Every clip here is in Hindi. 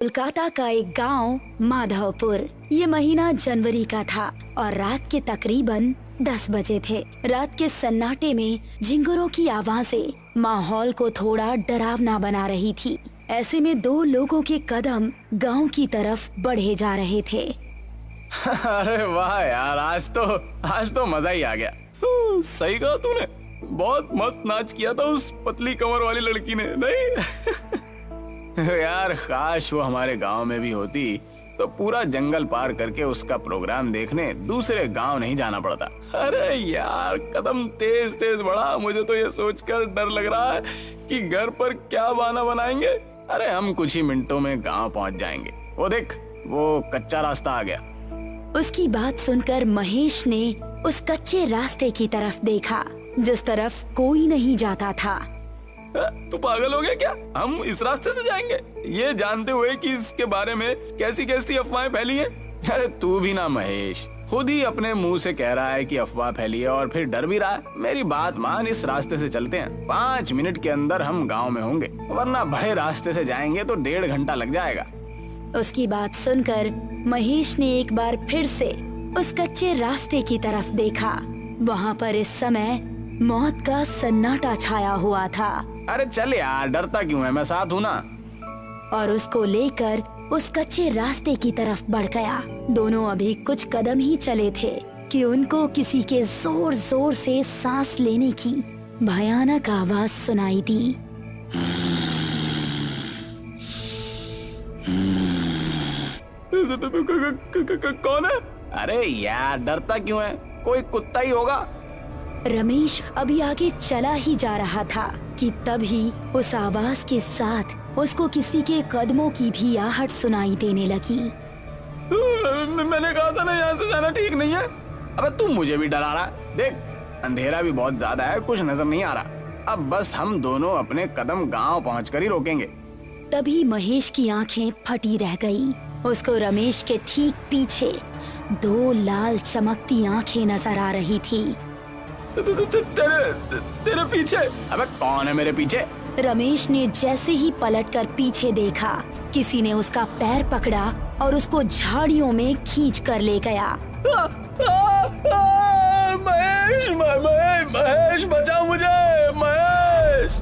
कोलकाता का एक गांव माधवपुर। ये महीना जनवरी का था और रात के तकरीबन 10 बजे थे। रात के सन्नाटे में झिंगुरों की आवाजें माहौल को थोड़ा डरावना बना रही थी। ऐसे में दो लोगों के कदम गांव की तरफ बढ़े जा रहे थे। अरे वाह यार, आज तो मजा ही आ गया। सही कहा तूने, बहुत मस्त नाच किया था उस पतली कमर वाली लड़की ने, नहीं? यार काश वो हमारे गांव में भी होती तो पूरा जंगल पार करके उसका प्रोग्राम देखने दूसरे गांव नहीं जाना पड़ता। अरे यार कदम तेज तेज बढ़ा, मुझे तो ये सोचकर डर लग रहा है कि घर पर क्या बहाना बनाएंगे। अरे हम कुछ ही मिनटों में गांव पहुंच जाएंगे। वो देख, वो कच्चा रास्ता आ गया। उसकी बात सुनकर महेश ने उस कच्चे रास्ते की तरफ देखा जिस तरफ कोई नहीं जाता था। तू पागल हो गया क्या? हम इस रास्ते से जाएंगे ये जानते हुए कि इसके बारे में कैसी कैसी अफवाहें फैली हैं। अरे तू भी ना महेश, खुद ही अपने मुंह से कह रहा है कि अफवाह फैली है और फिर डर भी रहा है। मेरी बात मान, इस रास्ते से चलते हैं। 5 मिनट के अंदर हम गांव में होंगे, वरना बड़े रास्ते से जाएंगे तो 1.5 घंटा लग जाएगा। उसकी बात सुनकर महेश ने एक बार फिर से उस कच्चे रास्ते की तरफ देखा। वहाँ पर इस समय मौत का सन्नाटा छाया हुआ था। अरे चल यार, डरता क्यों है, मैं साथ हूँ ना। और उसको लेकर उस कच्चे रास्ते की तरफ बढ़ गया। दोनों अभी कुछ कदम ही चले थे कि उनको किसी के जोर जोर से सांस लेने की भयानक आवाज सुनाई दी। कौन है? अरे यार डरता क्यों है, कोई कुत्ता ही होगा। रमेश अभी आगे चला ही जा रहा था कि तभी उस आवाज के साथ उसको किसी के कदमों की भी आहट सुनाई देने लगी। मैंने कहा था ना, यहाँ से जाना ठीक नहीं है। अबे तू मुझे भी डरा रहा है। देख, अंधेरा भी बहुत ज्यादा है, कुछ नजर नहीं आ रहा। अब बस हम दोनों अपने कदम गांव पहुंचकर ही रोकेंगे। तभी महेश की आंखें फटी रह गई। उसको रमेश के ठीक पीछे 2 लाल चमकती आंखें नजर आ रही थी। तेरे पीछे? अबे कौन है मेरे पीछे? रमेश ने जैसे ही पलटकर पीछे देखा, किसी ने उसका पैर पकड़ा और उसको झाड़ियों में खींच कर ले गया। महेश बचाओ मुझे, महेश!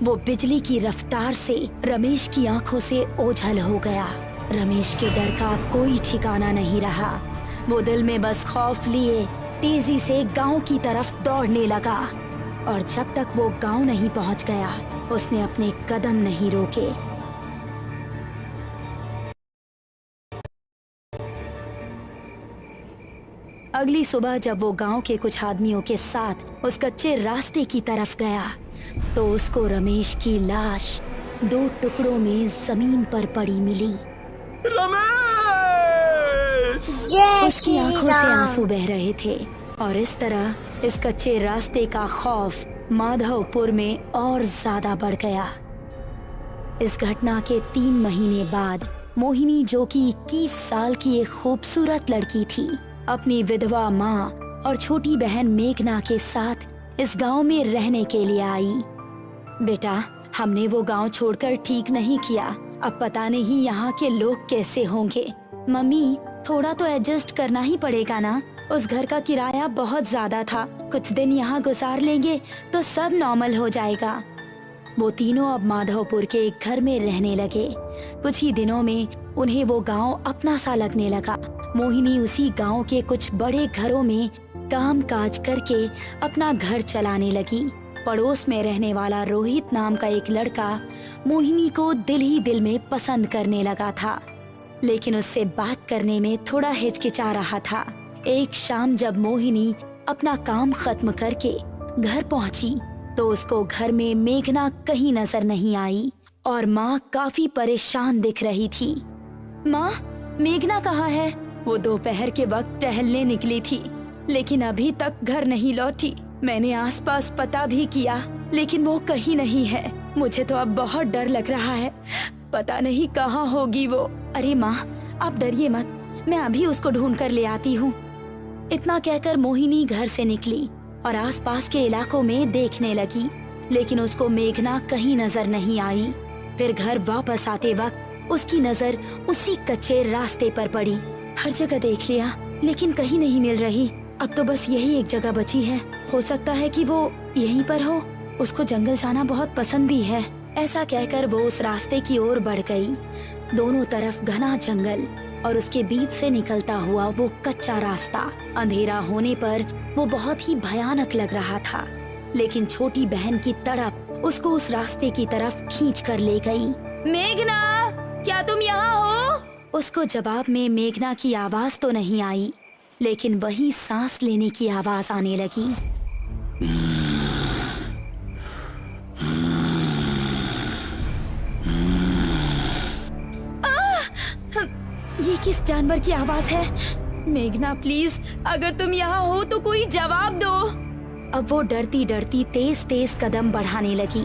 वो बिजली की रफ्तार से रमेश की आंखों से ओझल हो गया। रमेश के डर का कोई ठिकाना नहीं रहा। वो दिल में बस खौफ लिए तेजी से गांव की तरफ दौड़ने लगा और जब तक वो गांव नहीं पहुंच गया, उसने अपने कदम नहीं रोके। अगली सुबह जब वो गांव के कुछ आदमियों के साथ उस कच्चे रास्ते की तरफ गया तो उसको रमेश की लाश 2 टुकड़ों में जमीन पर पड़ी मिली। उसकी आंखों से आंसू बह रहे थे और इस तरह इस कच्चे रास्ते का खौफ माधवपुर में और ज्यादा बढ़ गया। इस घटना के 3 महीने बाद मोहिनी, जो कि 21 साल की एक खूबसूरत लड़की थी, अपनी विधवा माँ और छोटी बहन मेघना के साथ इस गांव में रहने के लिए आई। बेटा, हमने वो गांव छोड़कर ठीक नहीं किया। अब पता नहीं यहाँ के लोग कैसे होंगे। मम्मी, थोड़ा तो एडजस्ट करना ही पड़ेगा ना। उस घर का किराया बहुत ज्यादा था। कुछ दिन यहाँ गुजार लेंगे तो सब नॉर्मल हो जाएगा। वो तीनों अब माधवपुर के एक घर में रहने लगे। कुछ ही दिनों में उन्हें वो गांव अपना सा लगने लगा। मोहिनी उसी गांव के कुछ बड़े घरों में काम काज करके अपना घर चलाने लगी। पड़ोस में रहने वाला रोहित नाम का एक लड़का मोहिनी को दिल ही दिल में पसंद करने लगा था, लेकिन उससे बात करने में थोड़ा हिचकिचा रहा था। एक शाम जब मोहिनी अपना काम खत्म करके घर पहुंची तो उसको घर में मेघना कहीं नजर नहीं आई और माँ काफी परेशान दिख रही थी। माँ, मेघना कहाँ है? वो दोपहर के वक्त टहलने निकली थी लेकिन अभी तक घर नहीं लौटी। मैंने आसपास पता भी किया लेकिन वो कहीं नहीं है। मुझे तो अब बहुत डर लग रहा है, पता नहीं कहाँ होगी वो। अरे माँ, आप डरिए मत, मैं अभी उसको ढूंढ कर ले आती हूँ। इतना कहकर मोहिनी घर से निकली और आसपास के इलाकों में देखने लगी, लेकिन उसको मेघना कहीं नजर नहीं आई। फिर घर वापस आते वक्त उसकी नजर उसी कच्चे रास्ते पर पड़ी। हर जगह देख लिया लेकिन कहीं नहीं मिल रही। अब तो बस यही एक जगह बची है। हो सकता है कि वो यहीं पर हो। उसको जंगल जाना बहुत पसंद भी है। ऐसा कहकर वो उस रास्ते की ओर बढ़ गई। दोनों तरफ घना जंगल और उसके बीच से निकलता हुआ वो कच्चा रास्ता। अंधेरा होने पर वो बहुत ही भयानक लग रहा था, लेकिन छोटी बहन की तड़प उसको उस रास्ते की तरफ खींच कर ले गई। मेघना, क्या तुम यहाँ हो? उसको जवाब में मेघना की आवाज तो नहीं आई, लेकिन वही सांस लेने की आवाज आने लगी। ये किस जानवर की आवाज है? मेघना प्लीज, अगर तुम यहाँ हो तो कोई जवाब दो। अब वो डरती डरती तेज तेज कदम बढ़ाने लगी।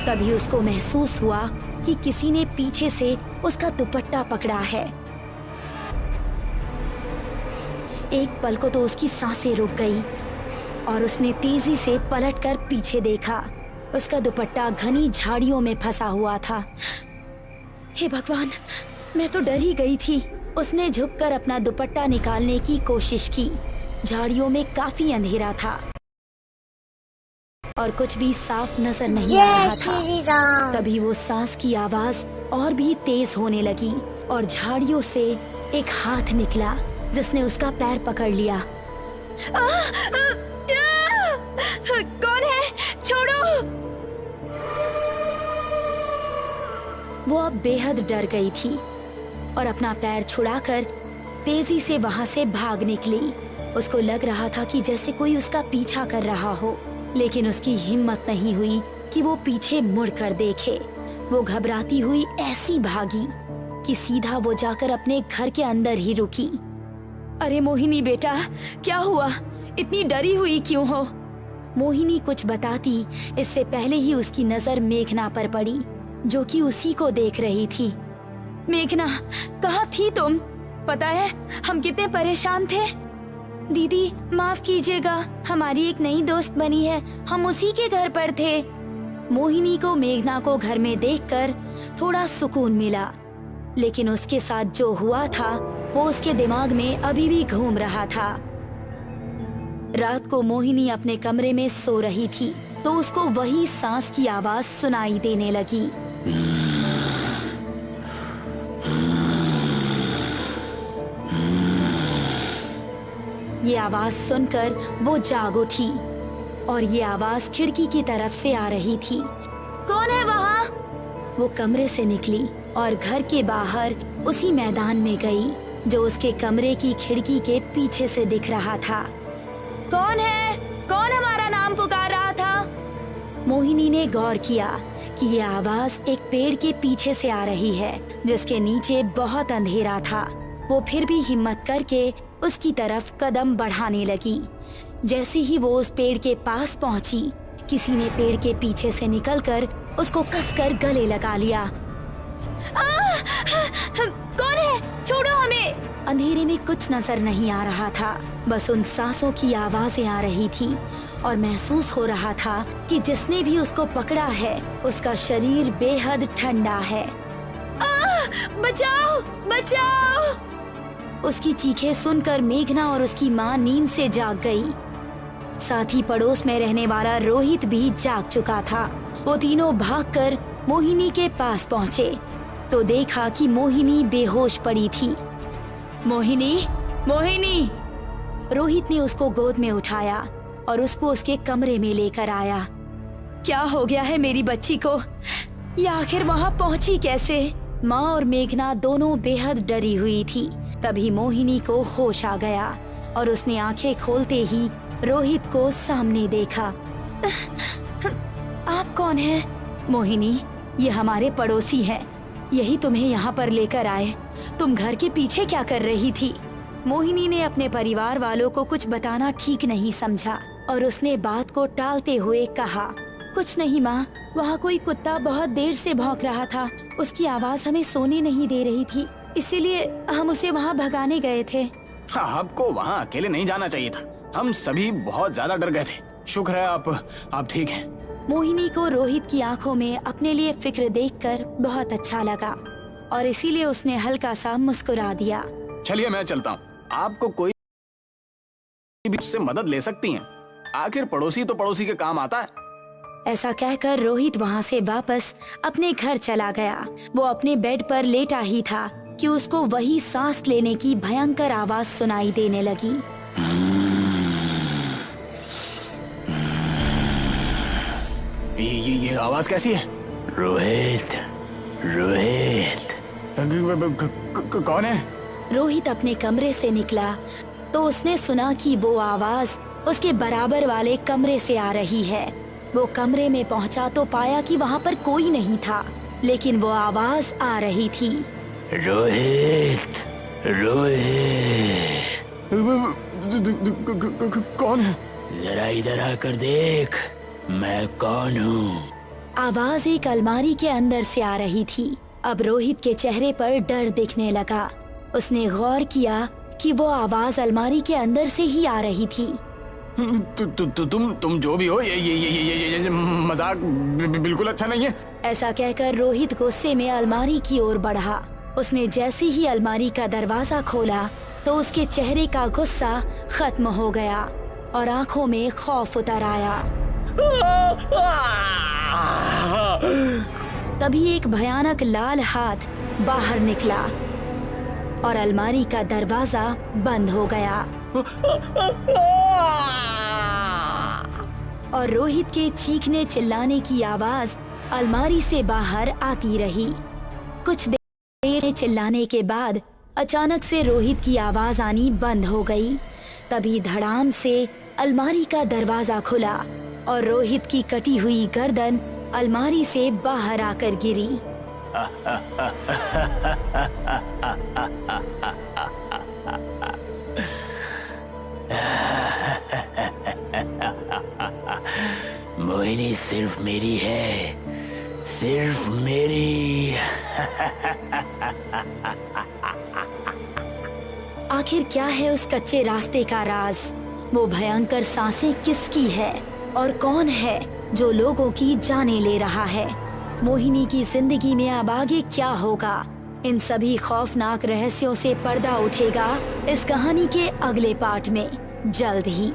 तभी उसको महसूस हुआ कि किसी ने पीछे से उसका दुपट्टा पकड़ा है। एक पल को तो उसकी सांसें रुक गई और उसने तेजी से पलटकर पीछे देखा। उसका दुपट्टा घनी झाड़ियों में फंसा हुआ था। हे भगवान, मैं तो डर ही गई थी। उसने झुककर अपना दुपट्टा निकालने की कोशिश की। झाड़ियों में काफी अंधेरा था और कुछ भी साफ नजर नहीं आ रहा था। तभी वो सांस की आवाज और भी तेज होने लगी और झाड़ियों से एक हाथ निकला जिसने उसका पैर पकड़ लिया। कौन है? छोड़ो! वो अब बेहद डर गई थी और अपना पैर छुड़ाकर तेजी से वहाँ से भाग निकली। उसको लग रहा था कि जैसे कोई उसका पीछा कर रहा हो, लेकिन उसकी हिम्मत नहीं हुई कि वो पीछे मुड़कर देखे। वो घबराती हुई ऐसी भागी कि सीधा वो जाकर अपने घर के अंदर ही रुकी। अरे मोहिनी बेटा, क्या हुआ? इतनी डरी हुई क्यों हो? मोहिनी कुछ बताती इससे पहले ही उसकी नजर मेघना पर पड़ी, जो कि उसी को देख रही थी। मेघना, कहाँ थी तुम? पता है हम कितने परेशान थे। दीदी माफ कीजिएगा, हमारी एक नई दोस्त बनी है, हम उसी के घर पर थे। मोहिनी को मेघना को घर में देखकर थोड़ा सुकून मिला, लेकिन उसके साथ जो हुआ था वो उसके दिमाग में अभी भी घूम रहा था। रात को मोहिनी अपने कमरे में सो रही थी तो उसको वही सांस की आवाज सुनाई देने लगी। ये आवाज सुनकर वो जाग उठी और ये आवाज खिड़की की तरफ से आ रही थी। कौन है वहाँ? वो कमरे से निकली और घर के बाहर उसी मैदान में गई जो उसके कमरे की खिड़की के पीछे से दिख रहा था। कौन है? कौन हमारा नाम पुकार रहा था? मोहिनी ने गौर किया कि ये आवाज एक पेड़ के पीछे से आ रही है जिसके नीचे बहुत अंधेरा था। वो फिर भी हिम्मत करके उसकी तरफ कदम बढ़ाने लगी। जैसे ही वो उस पेड़ के पास पहुंची, किसी ने पेड़ के पीछे से निकलकर उसको कसकर गले लगा लिया। कौन है? छोड़ो हमें! अंधेरे में कुछ नजर नहीं आ रहा था, बस उन सांसों की आवाजें आ रही थी और महसूस हो रहा था कि जिसने भी उसको पकड़ा है उसका शरीर बेहद ठंडा है। बचाओ! बचाओ! उसकी चीखें सुनकर मेघना और उसकी माँ नींद से जाग गई। साथ ही पड़ोस में रहने वाला रोहित भी जाग चुका था। वो तीनों भागकर मोहिनी के पास पहुँचे तो देखा कि मोहिनी बेहोश पड़ी थी। मोहिनी, मोहिनी! रोहित ने उसको गोद में उठाया और उसको उसके कमरे में लेकर आया। क्या हो गया है मेरी बच्ची को? ये आखिर वहाँ पहुँची कैसे? माँ और मेघना दोनों बेहद डरी हुई थी। तभी मोहिनी को होश आ गया और उसने आंखें खोलते ही रोहित को सामने देखा। आप कौन हैं? मोहिनी, ये हमारे पड़ोसी हैं। यही तुम्हें यहाँ पर लेकर आए। तुम घर के पीछे क्या कर रही थी? मोहिनी ने अपने परिवार वालों को कुछ बताना ठीक नहीं समझा और उसने बात को टालते हुए कहा, कुछ नहीं माँ, वहाँ कोई कुत्ता बहुत देर से भौंक रहा था। उसकी आवाज हमें सोने नहीं दे रही थी, इसीलिए हम उसे वहाँ भगाने गए थे। हाँ, आपको वहाँ अकेले नहीं जाना चाहिए था। हम सभी बहुत ज्यादा डर गए थे। शुक्र है आप ठीक हैं। मोहिनी को रोहित की आंखों में अपने लिए फिक्र देखकर बहुत अच्छा लगा और इसीलिए उसने हल्का सा मुस्कुरा दिया। चलिए मैं चलता हूँ, आपको कोई भी उससे मदद ले सकती हैं। आखिर पड़ोसी तो पड़ोसी के काम आता है। ऐसा कहकर रोहित वहाँ से वापस अपने घर चला गया। वो अपने बेड पर लेटा ही था कि उसको वही सांस लेने की भयंकर आवाज सुनाई देने लगी। ये आवाज कैसी है? रोहित, रोहित। कौन है? रोहित अपने कमरे से निकला तो उसने सुना कि वो आवाज उसके बराबर वाले कमरे से आ रही है। वो कमरे में पहुंचा तो पाया कि वहाँ पर कोई नहीं था, लेकिन वो आवाज आ रही थी। रोहित, रोहित। कौन है? जरा इधर आकर देख, मैं कौन हूँ। आवाज एक अलमारी के अंदर से आ रही थी। अब रोहित के चेहरे पर डर दिखने लगा। उसने गौर किया कि वो आवाज अलमारी के अंदर से ही आ रही थी। तुम जो भी हो, ये मजाक बिल्कुल अच्छा नहीं है। ऐसा कहकर रोहित गुस्से में अलमारी की ओर बढ़ा। उसने जैसे ही अलमारी का दरवाजा खोला तो उसके चेहरे का गुस्सा खत्म हो गया और आंखों में खौफ उतर आया। तभी एक भयानक लाल हाथ बाहर निकला और अलमारी का दरवाजा बंद हो गया और रोहित के चीखने चिल्लाने की आवाज अलमारी से बाहर आती रही। कुछ देर चिल्लाने के बाद अचानक से रोहित की आवाज आनी बंद हो गई। तभी धड़ाम से अलमारी का दरवाजा खुला और रोहित की कटी हुई गर्दन अलमारी से बाहर आकर गिरी। मोहिनी सिर्फ मेरी है, सिर्फ मेरी। आखिर क्या है उस कच्चे रास्ते का राज? वो भयंकर सांसें किसकी है और कौन है जो लोगों की जानें ले रहा है? मोहिनी की जिंदगी में अब आगे क्या होगा? इन सभी खौफनाक रहस्यों से पर्दा उठेगा इस कहानी के अगले पार्ट में जल्द ही।